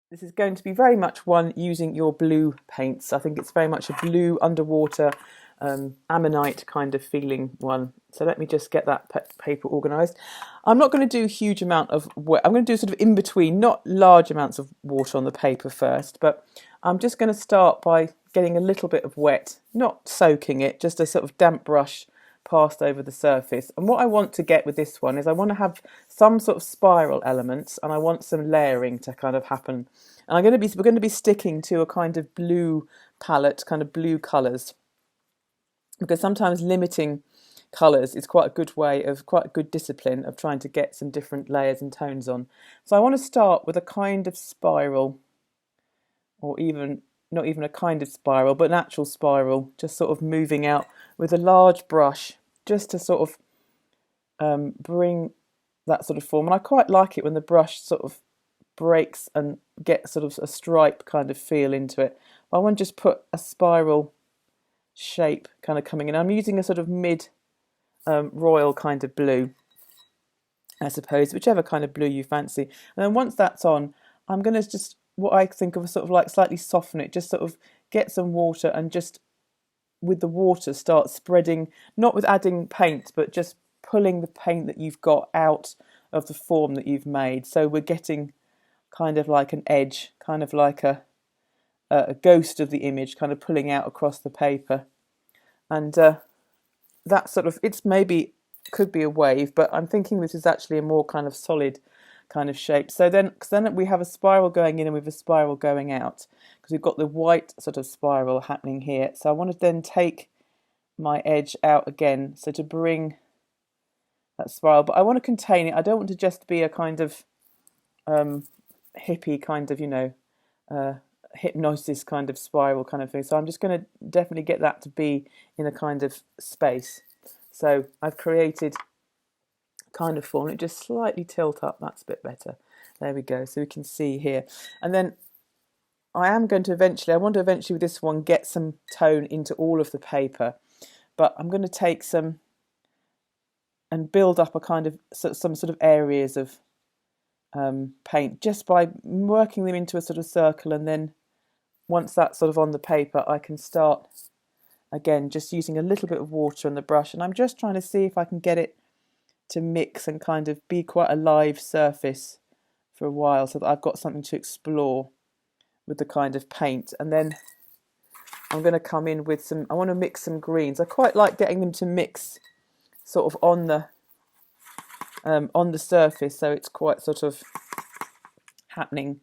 This is going to be very much one using your blue paints. I think it's very much a blue underwater ammonite kind of feeling one. So let me just get that paper organised. I'm not going to do a huge amount of wet. I'm going to do sort of in between, not large amounts of water on the paper first, but I'm just going to start by getting a little bit of wet, not soaking it, just a sort of damp brush passed over the surface. And what I want to get with this one is I want to have some sort of spiral elements, and I want some layering to kind of happen. And we're going to be sticking to a kind of blue palette, kind of blue colours, because sometimes limiting colours is quite a good discipline of trying to get some different layers and tones on. So I want to start with a kind of spiral, or even not even a kind of spiral, but an actual spiral, just sort of moving out with a large brush, just to sort of bring that sort of form. And I quite like it when the brush sort of breaks and gets sort of a stripe kind of feel into it. I want to just put a spiral shape kind of coming in. I'm using a sort of mid royal kind of blue, I suppose, whichever kind of blue you fancy. And then once that's on, I'm going to just, what I think of, sort of like slightly soften it, just sort of get some water and just with the water start spreading, not with adding paint, but just pulling the paint that you've got out of the form that you've made. So we're getting kind of like an edge, kind of like a ghost of the image kind of pulling out across the paper. And that sort of, it's maybe, could be a wave, but I'm thinking this is actually a more kind of solid kind of shape. So then, because then we have a spiral going in and we have a spiral going out, because we've got the white sort of spiral happening here. So I want to then take my edge out again, so to bring that spiral, but I want to contain it. I don't want to just be a kind of hippie kind of, hypnosis kind of spiral kind of thing. So I'm just going to definitely get that to be in a kind of space. So I've created kind of form. It just slightly tilt up. That's a bit better. There we go. So we can see here. And then I want to eventually with this one get some tone into all of the paper. But I'm going to take some and build up a kind of some sort of areas of paint just by working them into a sort of circle, and then once that's sort of on the paper I can start again just using a little bit of water on the brush, and I'm just trying to see if I can get it to mix and kind of be quite a live surface for a while, so that I've got something to explore with the kind of paint. And then I'm going to come in with I want to mix some greens. I quite like getting them to mix sort of on the surface, so it's quite sort of happening,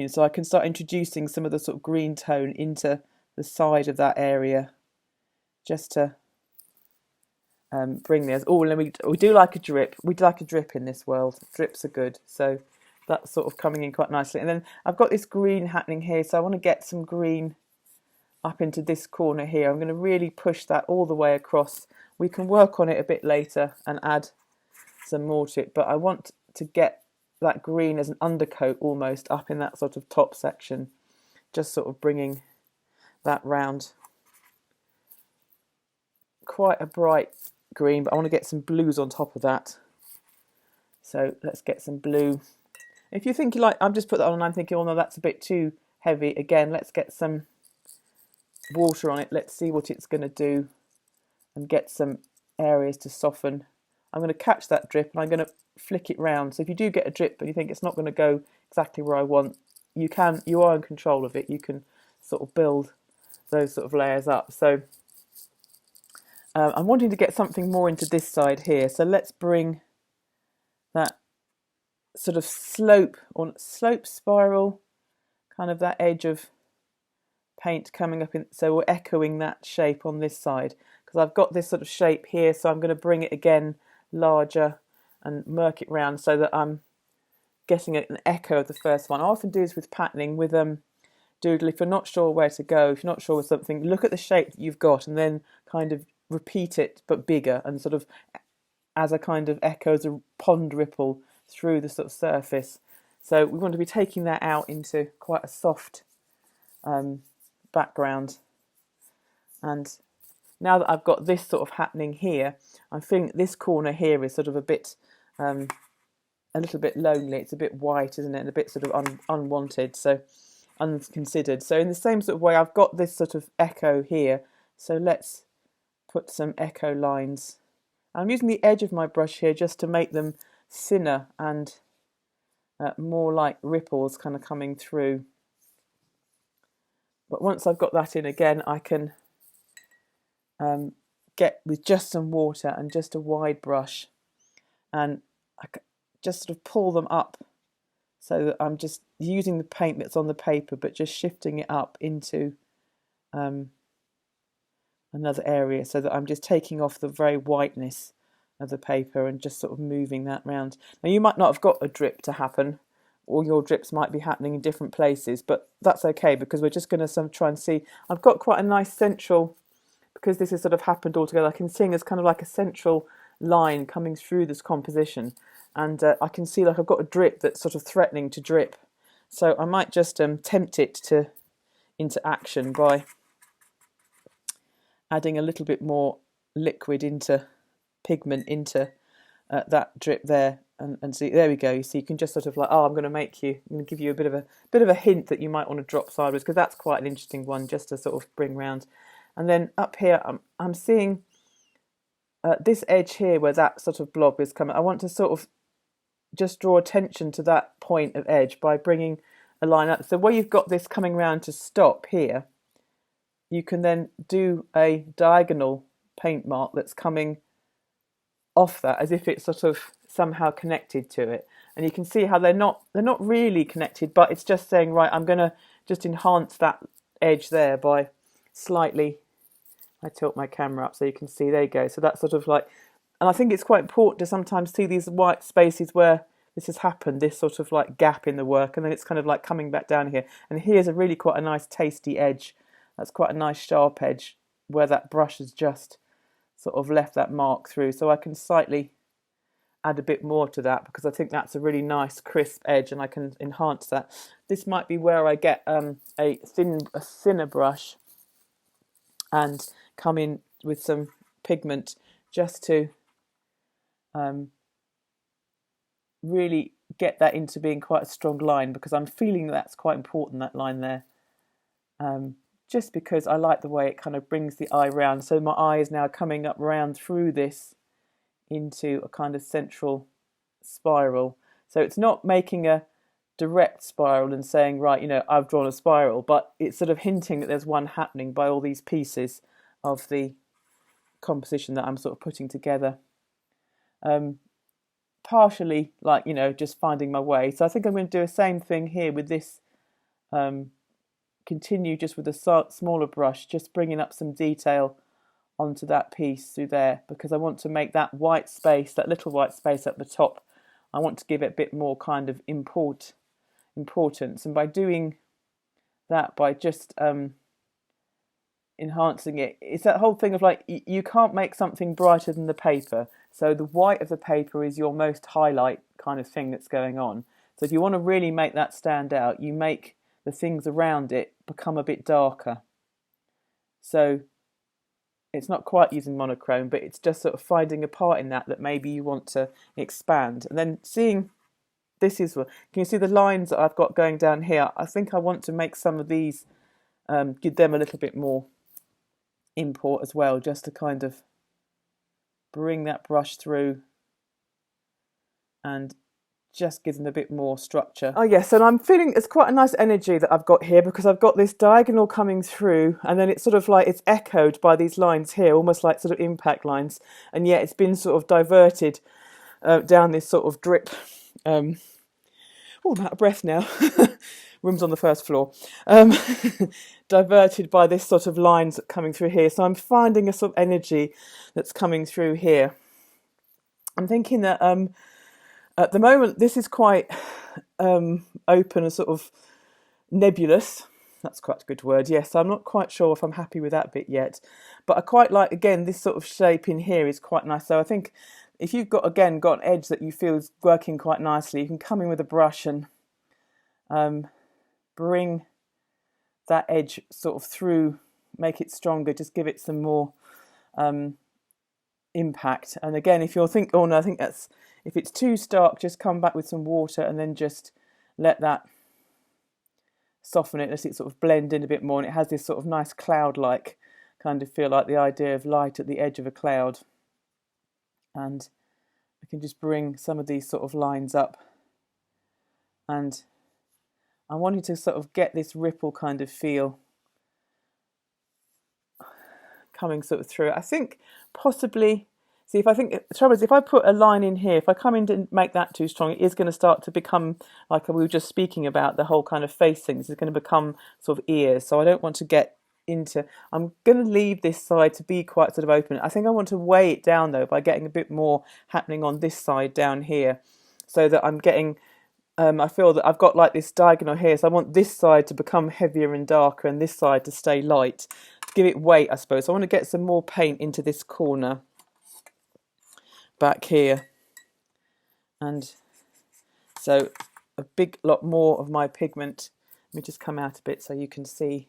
so I can start introducing some of the sort of green tone into the side of that area, just to bring this. Oh, and we do like a drip. We like a drip in this world. Drips are good, so that's sort of coming in quite nicely. And then I've got this green happening here, so I want to get some green up into this corner here. I'm going to really push that all the way across. We can work on it a bit later and add some more to it, but I want to get that green as an undercoat almost up in that sort of top section, just sort of bringing that round. Quite a bright green, but I want to get some blues on top of that. So let's get some blue. If you think you like, I've just put that on and I'm thinking, oh no, that's a bit too heavy. Again, let's get some water on it. Let's see what it's going to do and get some areas to soften. I'm going to catch that drip and I'm going to flick it round. So if you do get a drip but you think it's not going to go exactly where I want, you are in control of it. You can sort of build those sort of layers up. So I'm wanting to get something more into this side here. So let's bring that sort of slope spiral, kind of that edge of paint coming up in. So we're echoing that shape on this side, because I've got this sort of shape here. So I'm going to bring it again larger and murk it round so that I'm getting an echo of the first one. I often do this with patterning with Doodle. If you're not sure where to go, if you're not sure with something, look at the shape that you've got and then kind of repeat it but bigger, and sort of as a kind of echo, as a pond ripple through the sort of surface. So we want to be taking that out into quite a soft background. And now that I've got this sort of happening here, I'm feeling that this corner here is sort of a bit a little bit lonely. It's a bit white, isn't it? And a bit sort of unwanted, so unconsidered. So in the same sort of way, I've got this sort of echo here. So let's put some echo lines. I'm using the edge of my brush here just to make them thinner and more like ripples kind of coming through. But once I've got that in again, I can get with just some water and just a wide brush, and I can just sort of pull them up so that I'm just using the paint that's on the paper but just shifting it up into another area, so that I'm just taking off the very whiteness of the paper and just sort of moving that round. Now you might not have got a drip to happen, or your drips might be happening in different places, but that's okay because we're just going to try and see. I've got quite a nice central, because this has sort of happened all together, I can see there's kind of like a central line coming through this composition, and I can see like I've got a drip that's sort of threatening to drip. So I might just tempt it into action by adding a little bit more liquid pigment into that drip there, and see, there we go. So you can just sort of like, oh, I'm going to give you a bit of a hint that you might want to drop sideways, because that's quite an interesting one just to sort of bring round. And then up here, I'm seeing this edge here where that sort of blob is coming. I want to sort of just draw attention to that point of edge by bringing a line up. So where you've got this coming round to stop here, you can then do a diagonal paint mark that's coming off that, as if it's sort of somehow connected to it. And you can see how they're not really connected, but it's just saying, right, I'm going to just enhance that edge there by slightly, I tilt my camera up so you can see, there you go. So that's sort of like, and I think it's quite important to sometimes see these white spaces where this has happened, this sort of like gap in the work, and then it's kind of like coming back down here. And here's a really quite a nice tasty edge. That's quite a nice sharp edge where that brush has just sort of left that mark through. So I can slightly add a bit more to that, because I think that's a really nice crisp edge and I can enhance that. This might be where I get a thinner brush and come in with some pigment just to really get that into being quite a strong line, because I'm feeling that's quite important, that line there. Just because I like the way it kind of brings the eye round. So my eye is now coming up round through this into a kind of central spiral. So it's not making a direct spiral and saying, right, you know, I've drawn a spiral, but it's sort of hinting that there's one happening by all these pieces of the composition that I'm sort of putting together. Partially, like, you know, just finding my way. So I think I'm going to do the same thing here with this. Continue just with a smaller brush, just bringing up some detail onto that piece through there, because I want to make that white space, that little white space at the top, I want to give it a bit more kind of importance. And by doing that, by just enhancing it, it's that whole thing of like, you can't make something brighter than the paper. So the white of the paper is your most highlight kind of thing that's going on. So if you want to really make that stand out, you make the things around it become a bit darker. So it's not quite using monochrome, but it's just sort of finding a part in that maybe you want to expand. And then seeing, this is, can you see the lines that I've got going down here? I think I want to make some of these, give them a little bit more import as well, just to kind of bring that brush through and just gives them a bit more structure. Oh yes, and I'm feeling it's quite a nice energy that I've got here, because I've got this diagonal coming through, and then it's sort of like it's echoed by these lines here, almost like sort of impact lines, and yet it's been sort of diverted down this sort of drip. Oh, I'm out of breath now. Room's on the first floor. Diverted by this sort of lines coming through here. So I'm finding a sort of energy that's coming through here. I'm thinking that at the moment, this is quite open and sort of nebulous. That's quite a good word, yes. I'm not quite sure if I'm happy with that bit yet. But I quite like, again, this sort of shape in here is quite nice. So I think if you've got, again, got an edge that you feel is working quite nicely, you can come in with a brush and bring that edge sort of through, make it stronger, just give it some more impact. And again, if you're thinking, oh no, I think that's If it's too stark, just come back with some water and then just let that soften it, let it sort of blend in a bit more, and it has this sort of nice cloud-like kind of feel, like the idea of light at the edge of a cloud. And I can just bring some of these sort of lines up, and I wanted to sort of get this ripple kind of feel coming sort of through. I think possibly, see, if I think the trouble is, if I put a line in here, if I come in to make that too strong, it is going to start to become, like we were just speaking about, the whole kind of face things is going to become sort of ears. So I don't want to get into, I'm going to leave this side to be quite sort of open. I think I want to weigh it down though by getting a bit more happening on this side down here, so that I'm getting, I feel that I've got like this diagonal here, so I want this side to become heavier and darker and this side to stay light, to give it weight, I suppose. So I want to get some more paint into this corner back here, and so a big lot more of my pigment. Let me just come out a bit so you can see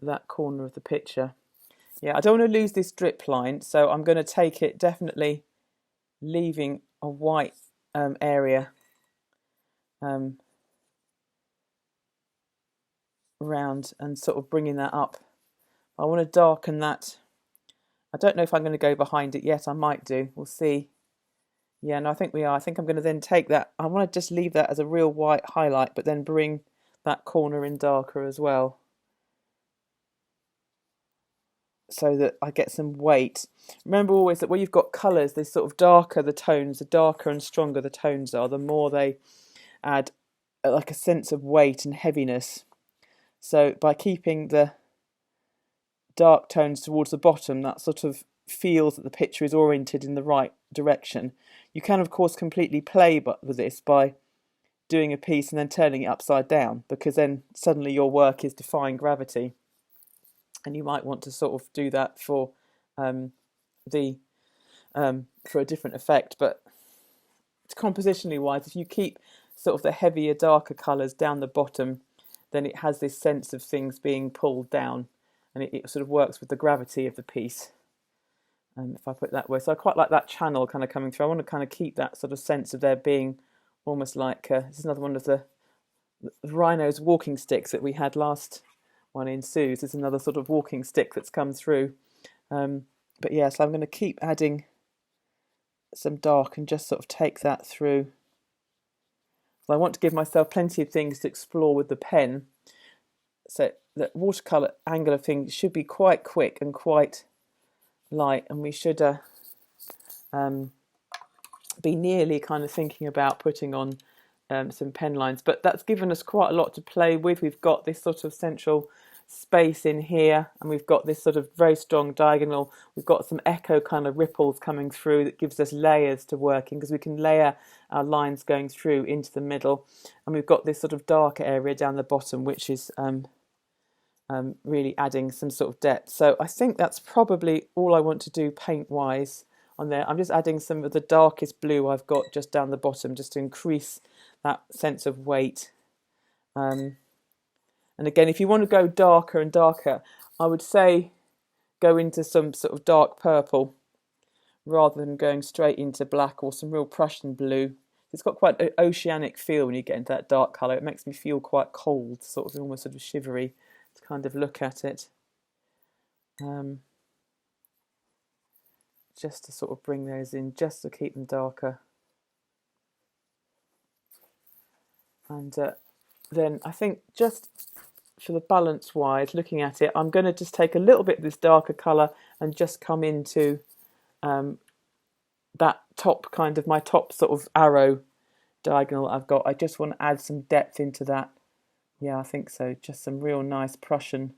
that corner of the picture. Yeah, I don't want to lose this drip line, so I'm going to take it, definitely leaving a white area round and sort of bringing that up. I want to darken that. I don't know if I'm going to go behind it yet. I might do. We'll see. Yeah, no, I think we are. I think I'm going to then take that. I want to just leave that as a real white highlight, but then bring that corner in darker as well, so that I get some weight. Remember always that when you've got colours, the sort of darker the tones, the darker and stronger the tones are, the more they add like a sense of weight and heaviness. So by keeping the dark tones towards the bottom, that sort of feels that the picture is oriented in the right direction. You can of course completely play with this by doing a piece and then turning it upside down, because then suddenly your work is defying gravity, and you might want to sort of do that for for a different effect. But compositionally wise, if you keep sort of the heavier, darker colours down the bottom, then it has this sense of things being pulled down, and it sort of works with the gravity of the piece. If I put it that way, so I quite like that channel kind of coming through. I want to kind of keep that sort of sense of there being almost like this is another one of the rhino's walking sticks that we had last one in Sue's. It's another sort of walking stick that's come through. But yeah, so I'm going to keep adding some dark and just sort of take that through. So I want to give myself plenty of things to explore with the pen, so that watercolour angular thing should be quite quick and quite light, and we should be nearly kind of thinking about putting on some pen lines. But that's given us quite a lot to play with. We've got this sort of central space in here, and we've got this sort of very strong diagonal. We've got some echo kind of ripples coming through that gives us layers to work in, because we can layer our lines going through into the middle, and we've got this sort of darker area down the bottom, which is really adding some sort of depth. So I think that's probably all I want to do paint wise on there. I'm just adding some of the darkest blue I've got just down the bottom, just to increase that sense of weight. And again, if you want to go darker and darker, I would say go into some sort of dark purple rather than going straight into black or some real Prussian blue. It's got quite an oceanic feel when you get into that dark colour. It makes me feel quite cold, sort of almost sort of shivery to kind of look at it. Just to sort of bring those in, just to keep them darker. And then I think just for the balance wise, looking at it, I'm going to just take a little bit of this darker colour and just come into that top kind of, my top sort of arrow diagonal I've got. I just want to add some depth into that. Yeah, I think so. Just some real nice Prussian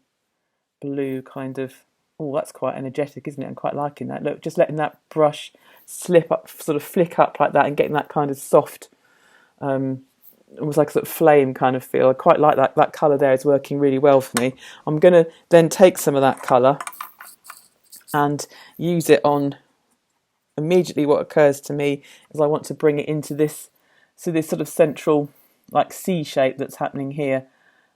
blue kind of. Oh, that's quite energetic, isn't it? I'm quite liking that. Look, just letting that brush slip up, sort of flick up like that, and getting that kind of soft, almost like a sort of flame kind of feel. I quite like that. That colour there is working really well for me. I'm going to then take some of that colour and use it on. Immediately what occurs to me is I want to bring it into this, so this sort of central like C shape that's happening here.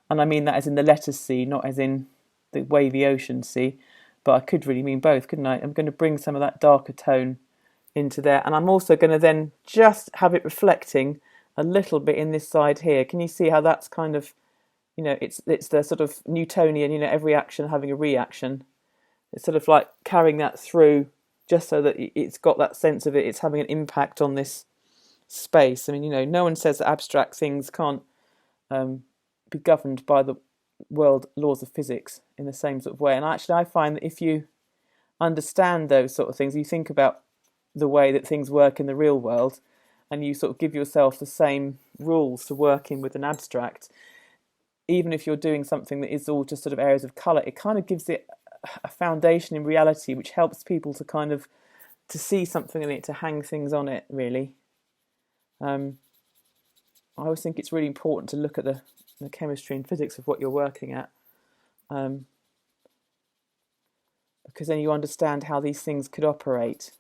And I mean that as in the letter C, not as in the wavy ocean C, but I could really mean both, couldn't I? I'm going to bring some of that darker tone into there. And I'm also going to then just have it reflecting a little bit in this side here. Can you see how that's kind of, you know, it's the sort of Newtonian, you know, every action having a reaction. It's sort of like carrying that through just so that it's got that sense of it's having an impact on this space. I mean, you know, no one says that abstract things can't be governed by the world laws of physics in the same sort of way. And actually, I find that if you understand those sort of things, you think about the way that things work in the real world, and you sort of give yourself the same rules to working with an abstract, even if you're doing something that is all just sort of areas of colour, it kind of gives it a foundation in reality, which helps people to kind of to see something in it, to hang things on it, really. I always think it's really important to look at the chemistry and physics of what you're working at, because then you understand how these things could operate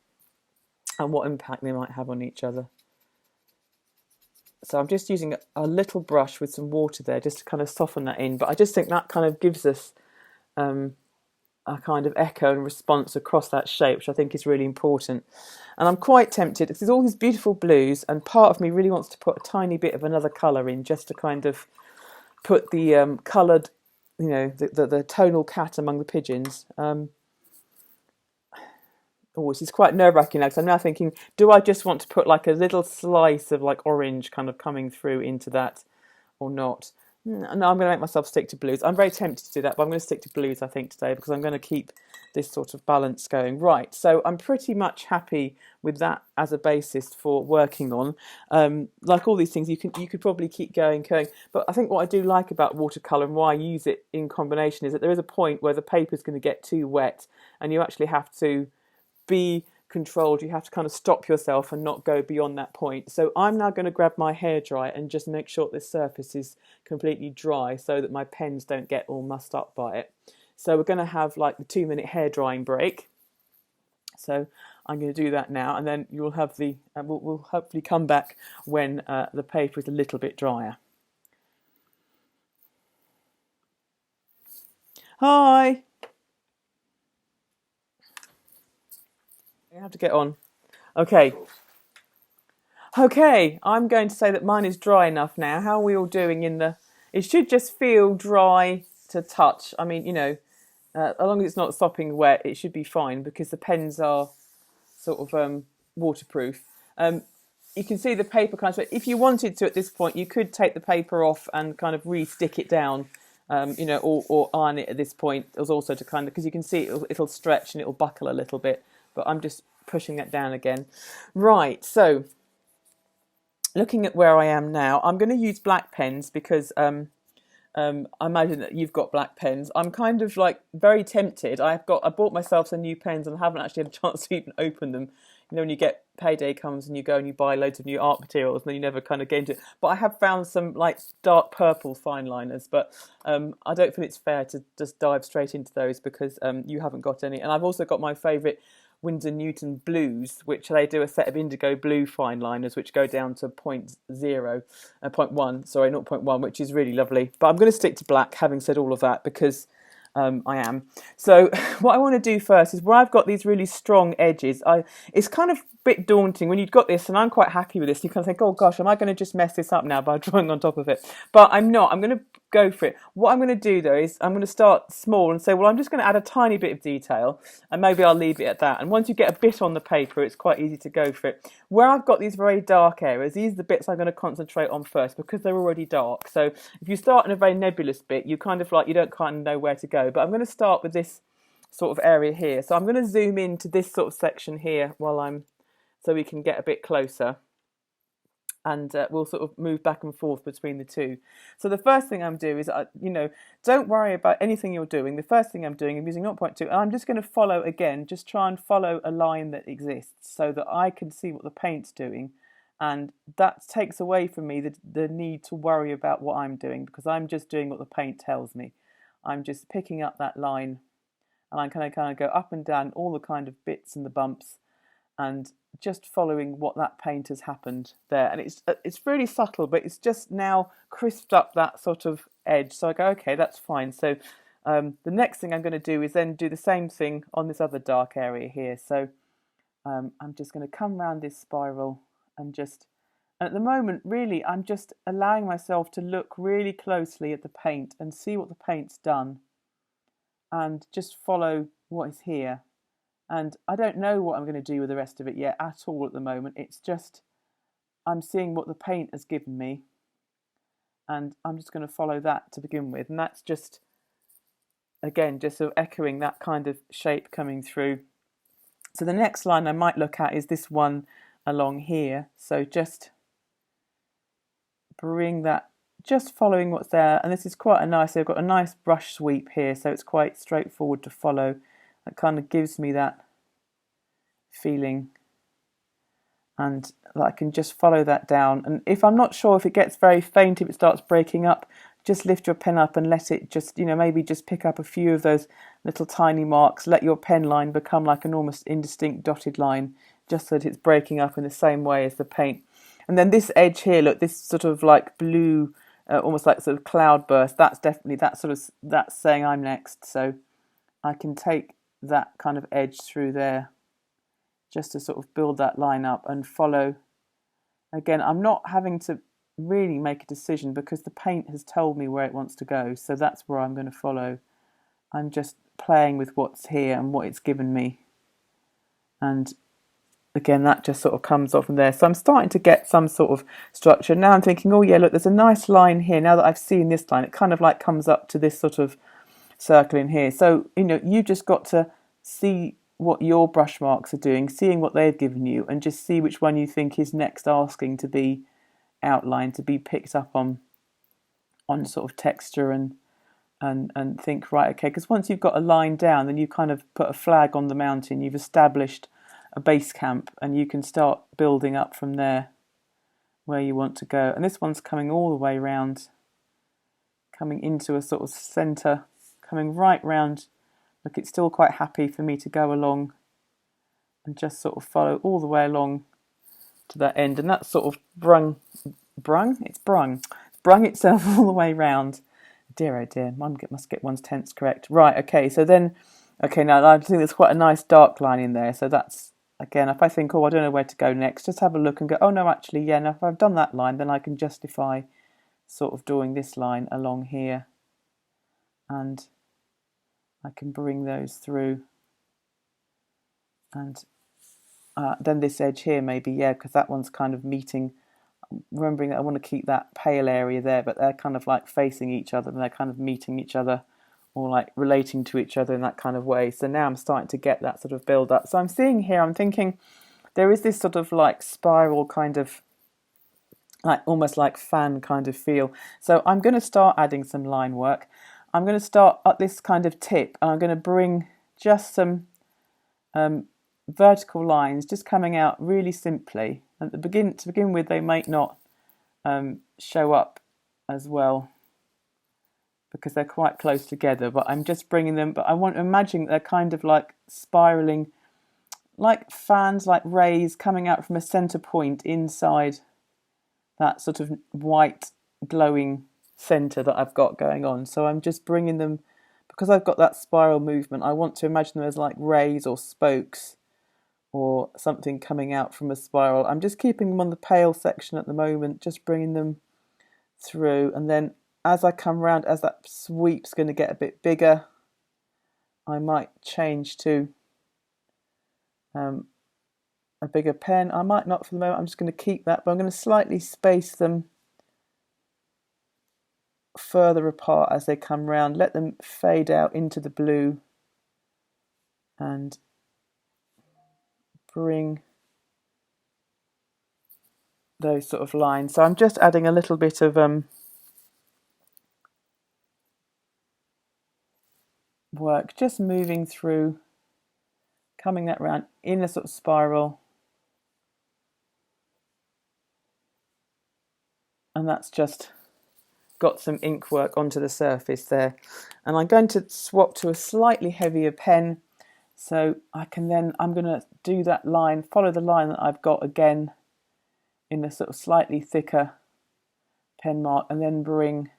and what impact they might have on each other. So I'm just using a little brush with some water there just to kind of soften that in, but I just think that kind of gives us a kind of echo and response across that shape, which I think is really important. And I'm quite tempted, because there's all these beautiful blues, and part of me really wants to put a tiny bit of another colour in, just to kind of put the coloured, you know, the tonal cat among the pigeons. Oh, this is quite nerve-wracking now, because I'm now thinking, do I just want to put like a little slice of like orange kind of coming through into that or not? No, I'm going to make myself stick to blues. I'm very tempted to do that, but I'm going to stick to blues, I think, today, because I'm going to keep this sort of balance going. Right, so I'm pretty much happy with that as a basis for working on. Like all these things, you could probably keep going. But I think what I do like about watercolour and why I use it in combination is that there is a point where the paper is going to get too wet, and you actually have to be controlled. You have to kind of stop yourself and not go beyond that point. So I'm now going to grab my hairdryer and just make sure this surface is completely dry so that my pens don't get all mussed up by it. So we're going to have like the 2-minute hair drying break. So I'm going to do that now, and then you'll have the we'll hopefully come back when the paper is a little bit drier. Hi. I have to get on. Okay, I'm going to say that mine is dry enough now. How are we all doing in the... It should just feel dry to touch. I mean, you know, as long as it's not sopping wet, it should be fine, because the pens are sort of waterproof. You can see the paper kind of... If you wanted to at this point, you could take the paper off and kind of re-stick it down, you know, or iron it at this point. It was also to kind of... Because you can see it'll stretch and it'll buckle a little bit. But I'm just pushing that down again. Right, so looking at where I am now, I'm going to use black pens because I imagine that you've got black pens. I'm kind of like very tempted. I bought myself some new pens and I haven't actually had a chance to even open them. You know, when you get payday comes and you go and you buy loads of new art materials and then you never kind of get into it. But I have found some like dark purple fine liners, but I don't feel it's fair to just dive straight into those because you haven't got any. And I've also got my favourite Winsor Newton blues, which they do a set of indigo blue fine liners which go down to 0.1, sorry, 0.1, which is really lovely. But I'm going to stick to black, having said all of that, because I am. So what I want to do first is where I've got these really strong edges, it's kind of a bit daunting when you've got this, and I'm quite happy with this. You kind of think, oh gosh, am I going to just mess this up now by drawing on top of it? But I'm not. I'm going to go for it. What I'm going to do though is I'm going to start small and say, well, I'm just going to add a tiny bit of detail and maybe I'll leave it at that. And once you get a bit on the paper, it's quite easy to go for it. Where I've got these very dark areas, these are the bits I'm going to concentrate on first because they're already dark. So if you start in a very nebulous bit, you kind of like, you don't kind of know where to go. But I'm going to start with this sort of area here. So I'm going to zoom into this sort of section here so we can get a bit closer. And we'll sort of move back and forth between the two. So the first thing I'm doing is, don't worry about anything you're doing. The first thing I'm doing, I'm using 0.2, and I'm just going to follow again, just try and follow a line that exists so that I can see what the paint's doing. And that takes away from me the need to worry about what I'm doing, because I'm just doing what the paint tells me. I'm just picking up that line, and I'm kind of go up and down all the kind of bits and the bumps, and just following what that paint has happened there. And it's really subtle, but it's just now crisped up that sort of edge. So I go, okay, that's fine. So the next thing I'm going to do is then do the same thing on this other dark area here. So I'm just going to come round this spiral and just, and at the moment, really, I'm just allowing myself to look really closely at the paint and see what the paint's done and just follow what is here. And I don't know what I'm going to do with the rest of it yet at all at the moment. It's just, I'm seeing what the paint has given me and I'm just going to follow that to begin with. And that's just, again, just sort of echoing that kind of shape coming through. So the next line I might look at is this one along here. So just bring that, just following what's there. And this is quite a nice, I've got a nice brush sweep here, so it's quite straightforward to follow. It kind of gives me that feeling, and I can just follow that down. And if I'm not sure if it gets very faint, if it starts breaking up, just lift your pen up and let it just, maybe just pick up a few of those little tiny marks. Let your pen line become like an almost indistinct dotted line, just so that it's breaking up in the same way as the paint. And then this edge here, look, this sort of like blue, almost like sort of cloud burst, that's definitely, that's saying I'm next. So I can take that kind of edge through there just to sort of build that line up and follow. Again, I'm not having to really make a decision because the paint has told me where it wants to go, so that's where I'm going to follow. I'm just playing with what's here and what it's given me, and again that just sort of comes off from there. So I'm starting to get some sort of structure. Now I'm thinking, oh yeah, look, there's a nice line here. Now that I've seen this line, it kind of like comes up to this sort of circle in here. So you just got to see what your brush marks are doing, seeing what they've given you, and just see which one you think is next asking to be outlined, to be picked up on sort of texture, and think, right, okay, because once you've got a line down, then you kind of put a flag on the mountain, you've established a base camp, and you can start building up from there where you want to go. And this one's coming all the way round, coming into a sort of centre, coming right round. Look, it's still quite happy for me to go along and just sort of follow all the way along to that end. And that's sort of brung itself all the way round. Dear, oh dear, one must get one's tense correct. Right, okay, so then, now I think there's quite a nice dark line in there. So that's, again, if I think, oh, I don't know where to go next, just have a look and go, oh no, actually, yeah, now if I've done that line, then I can justify sort of doing this line along here. And I can bring those through, and then this edge here maybe, yeah, because that one's kind of meeting, remembering that I want to keep that pale area there, but they're kind of like facing each other and they're kind of meeting each other, or like relating to each other in that kind of way. So now I'm starting to get that sort of build up. So I'm seeing here, I'm thinking there is this sort of like spiral kind of, like almost like fan kind of feel. So I'm going to start adding some line work. I'm going to start at this kind of tip, and I'm going to bring just some vertical lines just coming out really simply. And to begin with, they might not show up as well because they're quite close together, but I'm just bringing them, but I want to imagine they're kind of like spiraling, like fans, like rays coming out from a centre point inside that sort of white glowing centre that I've got going on. So I'm just bringing them, because I've got that spiral movement, I want to imagine them as like rays or spokes or something coming out from a spiral. I'm just keeping them on the pale section at the moment, just bringing them through, and then as I come round, as that sweep's going to get a bit bigger, I might change to a bigger pen. I might not for the moment, I'm just going to keep that, but I'm going to slightly space them further apart as they come round, let them fade out into the blue, and bring those sort of lines. So I'm just adding a little bit of work, just moving through, coming that round in a sort of spiral, and that's just got some ink work onto the surface there. And I'm going to swap to a slightly heavier pen, so I can then, I'm going to do that line, follow the line that I've got again in a sort of slightly thicker pen mark, and then bring,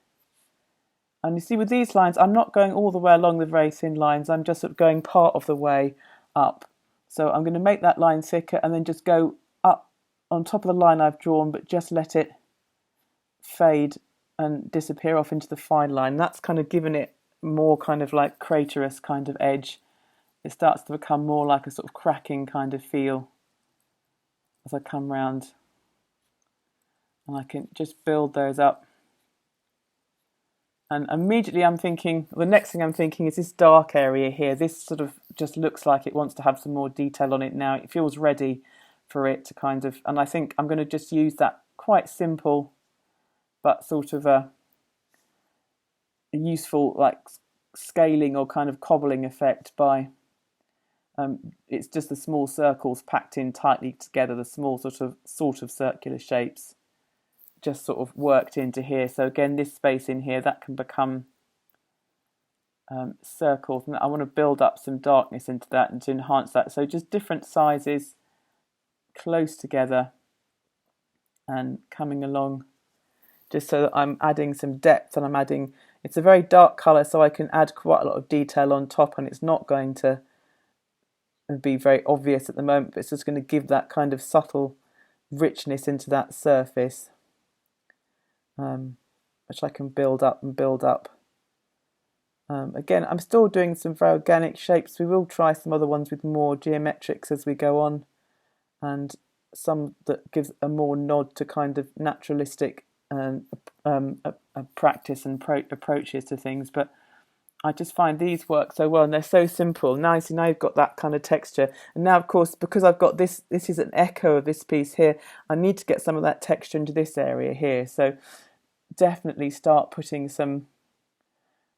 and you see with these lines I'm not going all the way along the very thin lines, I'm just sort of going part of the way up, So I'm going to make that line thicker and then just go up on top of the line I've drawn, but just let it fade and disappear off into the fine line. That's kind of given it more kind of like craterous kind of edge. It starts to become more like a sort of cracking kind of feel as I come round. And I can just build those up. And immediately I'm thinking, the next thing I'm thinking is this dark area here. This sort of just looks like it wants to have some more detail on it now. It feels ready for it to kind of, and I think I'm going to just use that quite simple but sort of a useful like scaling or kind of cobbling effect by, it's just the small circles packed in tightly together, the small sort of circular shapes just sort of worked into here. So again, this space in here, that can become circles, and I want to build up some darkness into that and to enhance that. So just different sizes close together and coming along, just so that I'm adding some depth, and I'm adding, it's a very dark colour, so I can add quite a lot of detail on top, and it's not going to be very obvious at the moment, but it's just going to give that kind of subtle richness into that surface, which I can build up and build up. Again, I'm still doing some very organic shapes. We will try some other ones with more geometrics as we go on, and some that gives a more nod to kind of naturalistic practice and approaches to things. But I just find these work so well, and they're so simple. Now you've got that kind of texture, and now of course, because I've got this is an echo of this piece here, I need to get some of that texture into this area here. So definitely start putting some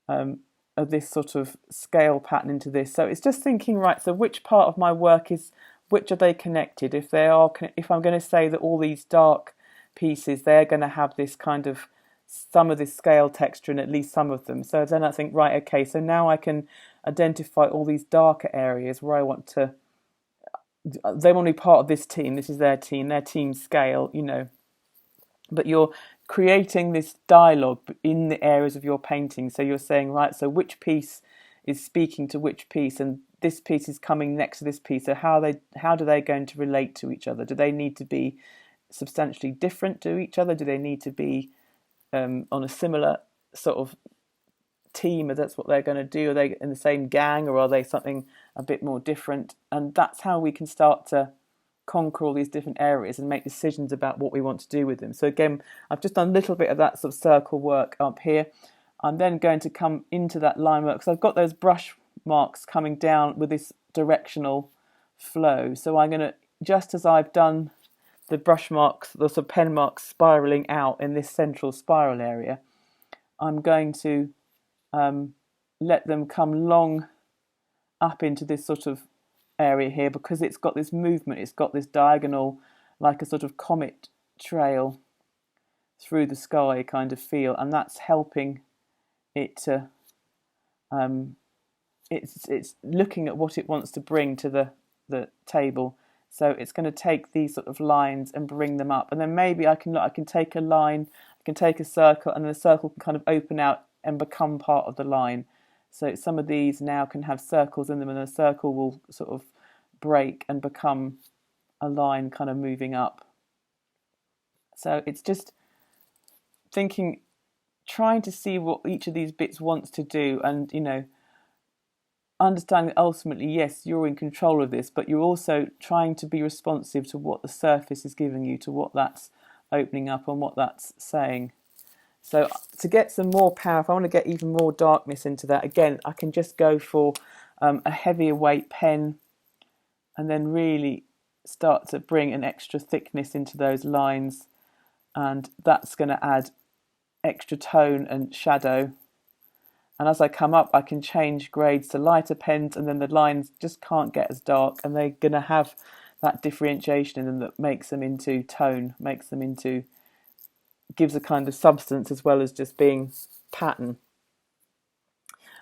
of this sort of scale pattern into this. So it's just thinking, right, so which part of my work is, which are they connected? If I'm going to say that all these dark pieces, they're going to have this kind of, some of this scale texture in at least some of them. So then I think, right, okay, so now I can identify all these darker areas where I want to, they want to be part of this team, this is their team scale, you know. But you're creating this dialogue in the areas of your painting. So you're saying, right, so which piece is speaking to which piece, and this piece is coming next to this piece. So how do they going to relate to each other? Do they need to be substantially different to each other? Do they need to be on a similar sort of team? That's what they're going to do? Are they in the same gang, or are they something a bit more different? And that's how we can start to conquer all these different areas and make decisions about what we want to do with them. So again, I've just done a little bit of that sort of circle work up here. I'm then going to come into that line work. So I've got those brush marks coming down with this directional flow. So I'm going to, just as I've done the brush marks, the sort of pen marks spiraling out in this central spiral area, I'm going to let them come long up into this sort of area here, because it's got this movement, it's got this diagonal, like a sort of comet trail through the sky kind of feel, and that's helping it to it's looking at what it wants to bring to the table. So it's going to take these sort of lines and bring them up, and then maybe I can take a line, I can take a circle, and the circle can kind of open out and become part of the line. So some of these now can have circles in them, and the circle will sort of break and become a line kind of moving up. So it's just thinking, trying to see what each of these bits wants to do, and, you know, understanding that ultimately, yes, you're in control of this, but you're also trying to be responsive to what the surface is giving you, to what that's opening up and what that's saying. So to get some more power, if I want to get even more darkness into that, again, I can just go for a heavier weight pen, and then really start to bring an extra thickness into those lines, and that's going to add extra tone and shadow. And as I come up, I can change grades to lighter pens, and then the lines just can't get as dark, and they're going to have that differentiation in them that makes them into tone, makes them into, gives a kind of substance as well as just being pattern.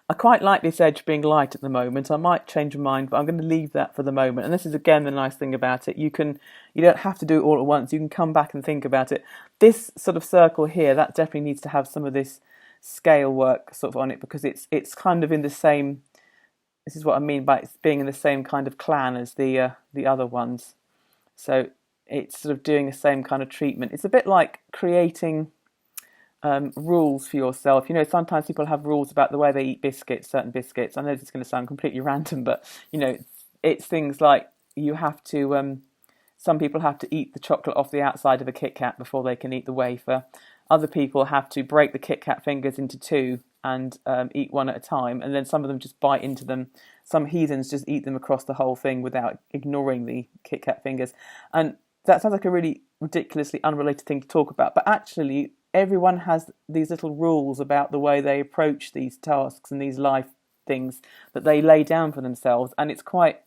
I quite like this edge being light at the moment. I might change my mind, but I'm going to leave that for the moment. And this is again the nice thing about it. You don't have to do it all at once. You can come back and think about it. This sort of circle here, that definitely needs to have some of this scale work sort of on it, because it's kind of in the same this is what I mean by it being in the same kind of clan as the other ones. So it's sort of doing the same kind of treatment. It's a bit like creating rules for yourself. You know, sometimes people have rules about the way they eat biscuits, certain biscuits. I know this is going to sound completely random, but you know, it's things like you have to. Some people have to eat the chocolate off the outside of a Kit Kat before they can eat the wafer. Other people have to break the Kit Kat fingers into two and eat one at a time, and then some of them just bite into them. Some heathens just eat them across the whole thing without ignoring the Kit Kat fingers. And that sounds like a really ridiculously unrelated thing to talk about, but actually everyone has these little rules about the way they approach these tasks and these life things that they lay down for themselves, and it's quite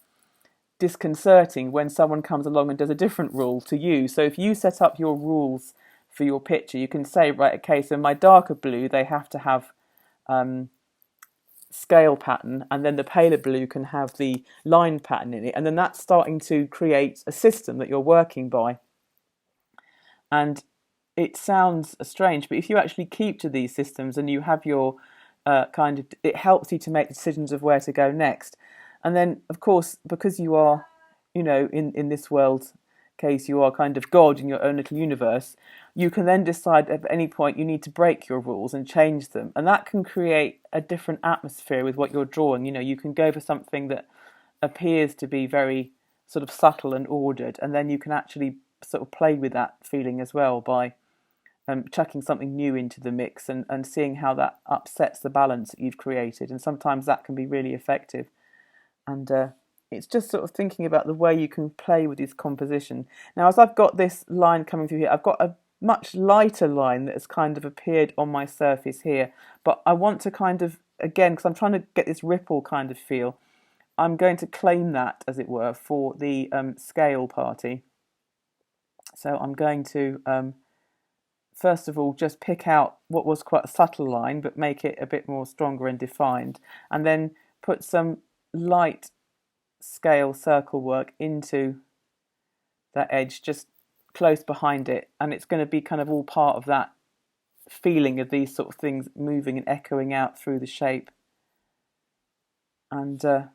disconcerting when someone comes along and does a different rule to you. So if you set up your rules for your picture, you can say, right, okay, so my darker blue, they have to have scale pattern, and then the paler blue can have the line pattern in it, and then that's starting to create a system that you're working by. And it sounds strange, but if you actually keep to these systems and you have your it helps you to make decisions of where to go next. And then, of course, because you are, you know, in this world case, you are kind of God in your own little universe, you can then decide at any point you need to break your rules and change them. And that can create a different atmosphere with what you're drawing. You know, you can go for something that appears to be very sort of subtle and ordered, and then you can actually sort of play with that feeling as well by chucking something new into the mix and seeing how that upsets the balance that you've created. And sometimes that can be really effective. And it's just sort of thinking about the way you can play with this composition. Now, as I've got this line coming through here, I've got a much lighter line that has kind of appeared on my surface here. But I want to kind of, again, because I'm trying to get this ripple kind of feel, I'm going to claim that, as it were, for the scale party. So I'm going to, first of all, just pick out what was quite a subtle line, but make it a bit more stronger and defined. And then put some light scale circle work into that edge just close behind it, and it's going to be kind of all part of that feeling of these sort of things moving and echoing out through the shape. And but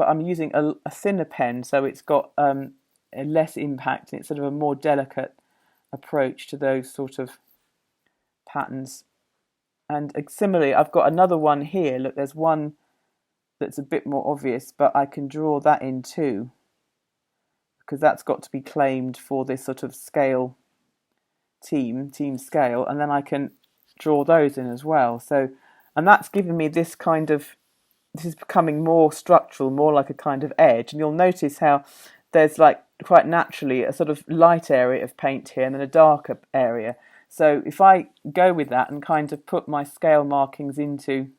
I'm using a thinner pen, so it's got a less impact, and it's sort of a more delicate approach to those sort of patterns. And similarly, I've got another one here. Look, there's one that's a bit more obvious, but I can draw that in too, because that's got to be claimed for this sort of scale team scale, and then I can draw those in as well. So, and that's giving me this kind of, this is becoming more structural, more like a kind of edge. And you'll notice how there's like quite naturally a sort of light area of paint here and then a darker area. So if I go with that and kind of put my scale markings into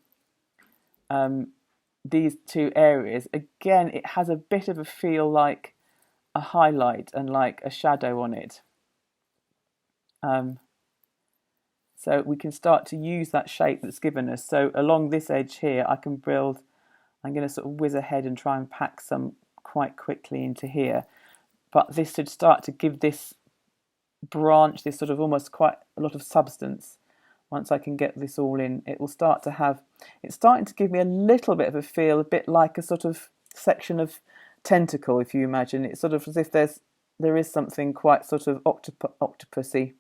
these two areas, again, it has a bit of a feel like a highlight and like a shadow on it. So we can start to use that shape that's given us. So along this edge here, I can build, I'm going to sort of whiz ahead and try and pack some quite quickly into here. But this should start to give this branch, this sort of almost quite a lot of substance. Once I can get this all in, it will start to have, it's starting to give me a little bit of a feel, a bit like a sort of section of tentacle, if you imagine. It's sort of as if there is something quite sort of octopus-like,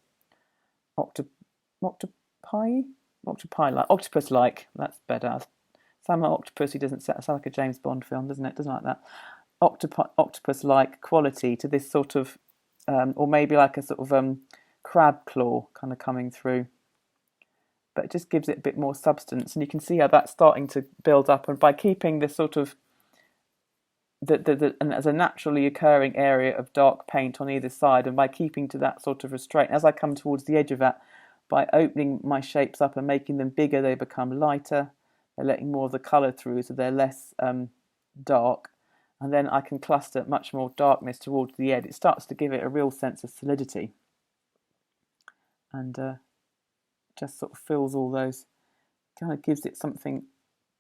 octopus-like, that's better. Somehow octopus, he doesn't sound like a James Bond film, doesn't it? Doesn't like that. Octopus-like quality to this sort of, or maybe like a sort of crab claw kind of coming through. But it just gives it a bit more substance, and you can see how that's starting to build up. And by keeping this sort of and as a naturally occurring area of dark paint on either side, and by keeping to that sort of restraint, as I come towards the edge of that, by opening my shapes up and making them bigger, they become lighter. They're letting more of the colour through, so they're less dark. And then I can cluster much more darkness towards the edge. It starts to give it a real sense of solidity. And just sort of fills all those, kind of gives it something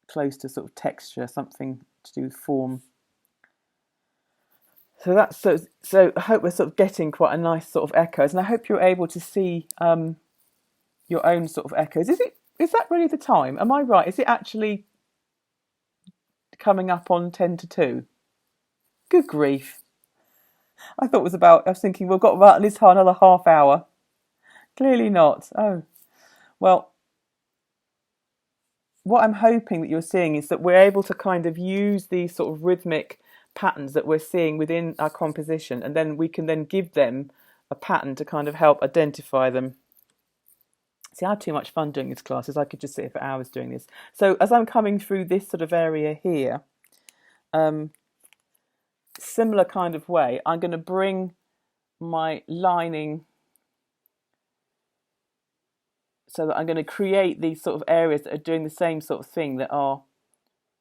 close to sort of texture, something to do with form. So that's so I hope we're sort of getting quite a nice sort of echoes, and I hope you're able to see your own sort of echoes. Is that really the time? Am I right? Is it actually coming up on 10 to 2. Good grief. I was thinking we've got about at least another half hour. Clearly not. Oh, well, what I'm hoping that you're seeing is that we're able to kind of use these sort of rhythmic patterns that we're seeing within our composition, and then we can then give them a pattern to kind of help identify them. See, I have too much fun doing these classes. I could just sit here for hours doing this. So as I'm coming through this sort of area here, similar kind of way, I'm going to bring my lining so that I'm going to create these sort of areas that are doing the same sort of thing, that are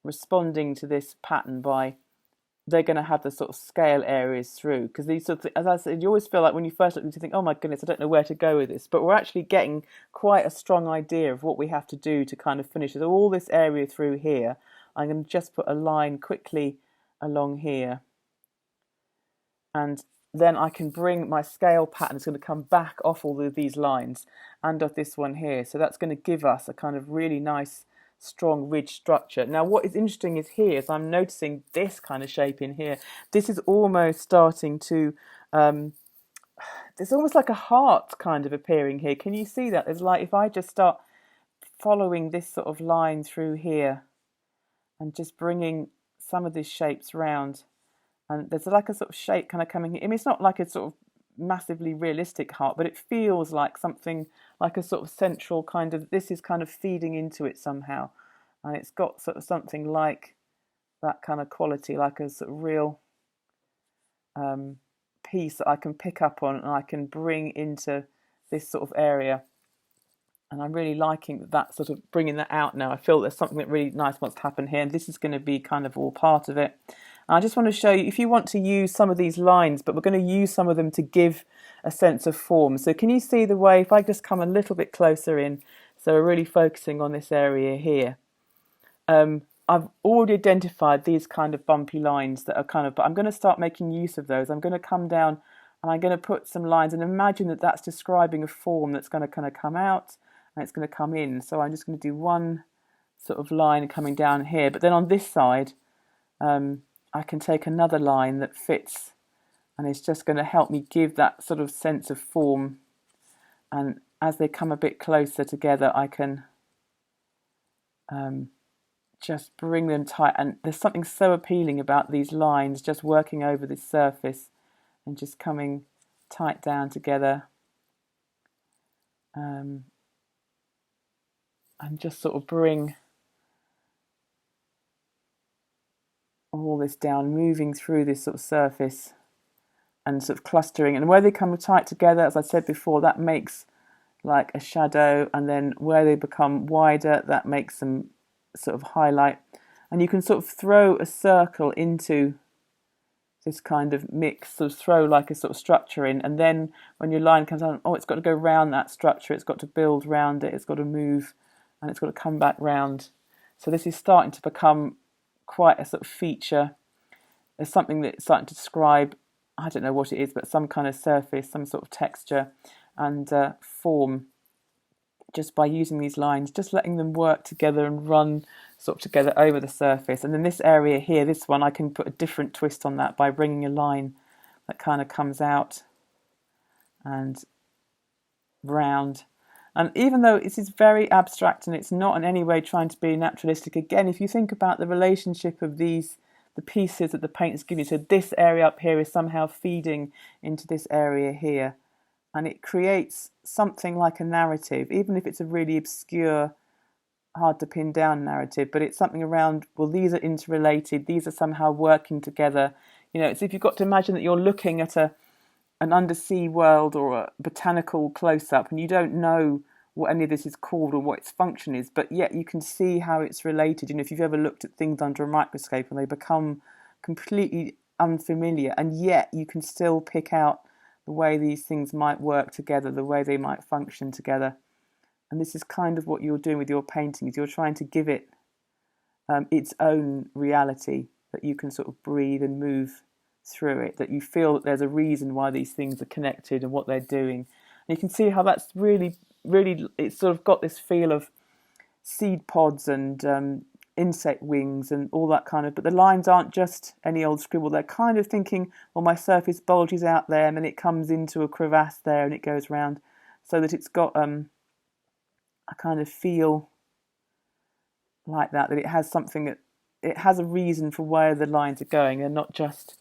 responding to this pattern by, they're going to have the sort of scale areas through, because these sort of, as I said, you always feel like when you first look at it, you think, oh my goodness, I don't know where to go with this, but we're actually getting quite a strong idea of what we have to do to kind of finish it. So all this area through here, I'm going to just put a line quickly along here, and then I can bring my scale pattern. It's going to come back off all of these lines and off this one here. So that's going to give us a kind of really nice, strong ridge structure. Now, what is interesting is here, is I'm noticing this kind of shape in here. This is almost starting to, there's almost like a heart kind of appearing here. Can you see that? It's like if I just start following this sort of line through here and just bringing some of these shapes round. And there's like a sort of shape kind of coming here. I mean, it's not like a sort of massively realistic heart, but it feels like something like a sort of central kind of, this is kind of feeding into it somehow. And it's got sort of something like that kind of quality, like a sort of real piece that I can pick up on and I can bring into this sort of area. And I'm really liking that sort of bringing that out now. I feel there's something that really nice wants to happen here, and this is going to be kind of all part of it. I just want to show you, if you want to use some of these lines, but we're going to use some of them to give a sense of form. So can you see the way, if I just come a little bit closer in, so we're really focusing on this area here. I've already identified these kind of bumpy lines that are kind of, but I'm going to start making use of those. I'm going to come down and I'm going to put some lines and imagine that that's describing a form that's going to kind of come out and it's going to come in. So I'm just going to do one sort of line coming down here, but then on this side, I can take another line that fits and it's just going to help me give that sort of sense of form. And as they come a bit closer together, I can just bring them tight. And there's something so appealing about these lines just working over this surface and just coming tight down together. And just sort of bring all this down, moving through this sort of surface and sort of clustering. And where they come tight together, as I said before, that makes like a shadow, and then where they become wider, that makes them sort of highlight. And you can sort of throw a circle into this kind of mix, sort of throw like a sort of structure in, and then when your line comes on, oh, it's got to go round that structure, it's got to build round it, it's got to move, and it's got to come back round. So this is starting to become quite a sort of feature. There's something that's starting to describe, I don't know what it is, but some kind of surface, some sort of texture and form, just by using these lines, just letting them work together and run sort of together over the surface. And then this area here, this one, I can put a different twist on that by bringing a line that kind of comes out and round. And even though this is very abstract and it's not in any way trying to be naturalistic, again, if you think about the relationship of these, the pieces that the painter's giving you, so this area up here is somehow feeding into this area here, and it creates something like a narrative, even if it's a really obscure, hard to pin down narrative, but it's something around, well, these are interrelated, these are somehow working together. You know, it's if you've got to imagine that you're looking at an undersea world or a botanical close-up and you don't know what any of this is called or what its function is, but yet you can see how it's related. You know, if you've ever looked at things under a microscope and they become completely unfamiliar, and yet you can still pick out the way these things might work together, the way they might function together. And this is kind of what you're doing with your painting, is you're trying to give it its own reality, that you can sort of breathe and move through it, that you feel that there's a reason why these things are connected and what they're doing. And you can see how that's really, it's sort of got this feel of seed pods and insect wings and all that kind of, but the lines aren't just any old scribble. They're kind of thinking, well, my surface bulges out there and then it comes into a crevasse there and it goes round, so that it's got a kind of feel like that it has something, that it has a reason for where the lines are going and not just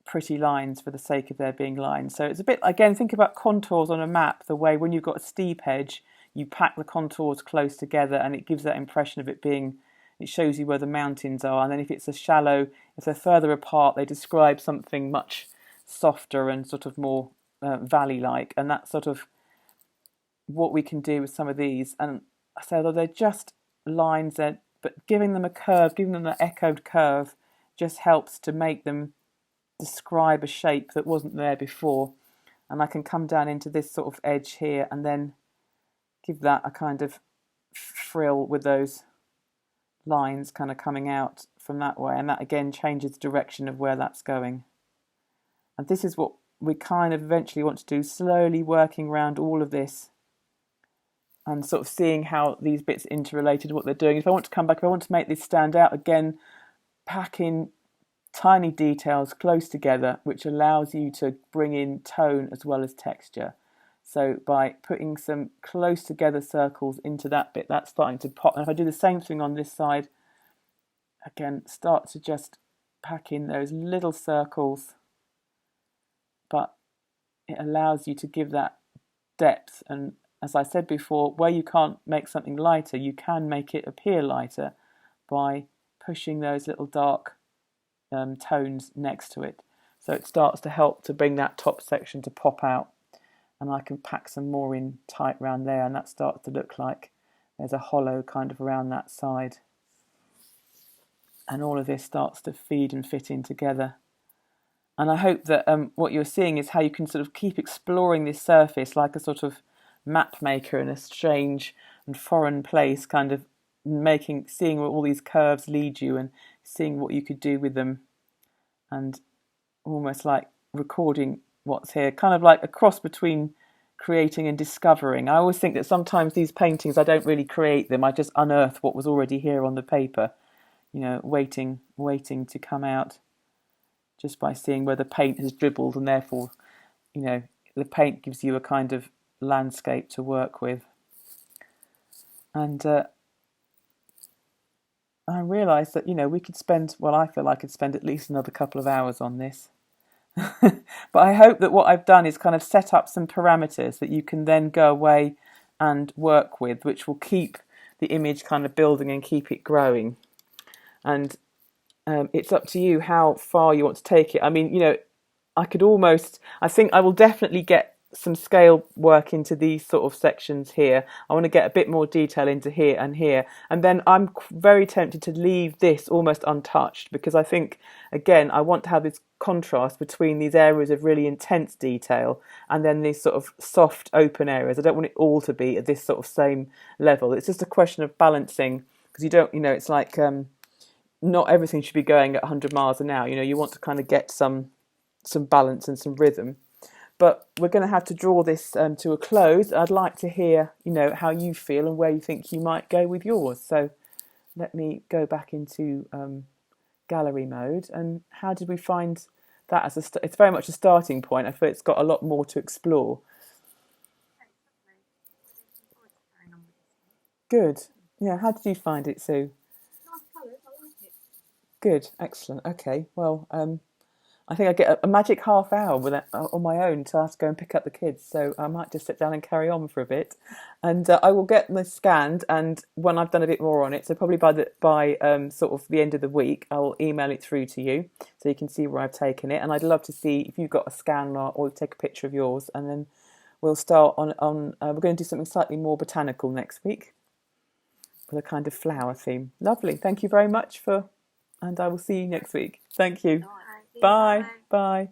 pretty lines for the sake of there being lines. So it's a bit, again, think about contours on a map, the way when you've got a steep edge, you pack the contours close together and it gives that impression of it being, it shows you where the mountains are. And then if it's a shallow, if they're further apart, they describe something much softer and sort of more valley-like. And that's sort of what we can do with some of these. And I say, although they're just lines, but giving them a curve, giving them an echoed curve, just helps to make them describe a shape that wasn't there before. And I can come down into this sort of edge here and then give that a kind of frill with those lines kind of coming out from that way, and that again changes the direction of where that's going. And this is what we kind of eventually want to do, slowly working around all of this and sort of seeing how these bits interrelated, what they're doing. If I want to come back, if I want to make this stand out again, pack in tiny details close together, which allows you to bring in tone as well as texture. So by putting some close together circles into that bit, that's starting to pop. And if I do the same thing on this side, again, start to just pack in those little circles, but it allows you to give that depth. And as I said before, where you can't make something lighter, you can make it appear lighter by pushing those little dark tones next to it. So it starts to help to bring that top section to pop out. And I can pack some more in tight around there, and that starts to look like there's a hollow kind of around that side. And all of this starts to feed and fit in together. And I hope that what you're seeing is how you can sort of keep exploring this surface like a sort of map maker in a strange and foreign place, kind of seeing where all these curves lead you and seeing what you could do with them, and almost like recording what's here, kind of like a cross between creating and discovering. I always think that sometimes these paintings, I don't really create them, I just unearth what was already here on the paper, waiting to come out just by seeing where the paint has dribbled, and therefore, the paint gives you a kind of landscape to work with. And I realised that, we could spend, I feel I could spend at least another couple of hours on this. But I hope that what I've done is kind of set up some parameters that you can then go away and work with, which will keep the image kind of building and keep it growing. And it's up to you how far you want to take it. I mean, I think I will definitely get some scale work into these sort of sections here. I want to get a bit more detail into here, and then I'm very tempted to leave this almost untouched, because I think, again, I want to have this contrast between these areas of really intense detail and then these sort of soft open areas. I don't want it all to be at this sort of same level. It's just a question of balancing, because you don't, it's like not everything should be going at 100 miles an hour. You want to kind of get some balance and some rhythm. But we're going to have to draw this to a close. I'd like to hear, how you feel and where you think you might go with yours. So let me go back into gallery mode. And how did we find that as it's very much a starting point. I feel it's got a lot more to explore. Good. Yeah, how did you find it, Sue? Nice colours, I like it. Good, excellent. Okay, well, I think I get a magic half hour with it on my own to have to go and pick up the kids. So I might just sit down and carry on for a bit, and I will get them scanned. And when I've done a bit more on it, so probably by sort of the end of the week, I'll email it through to you so you can see where I've taken it. And I'd love to see if you've got a scan or take a picture of yours, and then we'll start on. We're going to do something slightly more botanical next week with a kind of flower theme. Lovely. Thank you very much and I will see you next week. Thank you. Bye. Bye.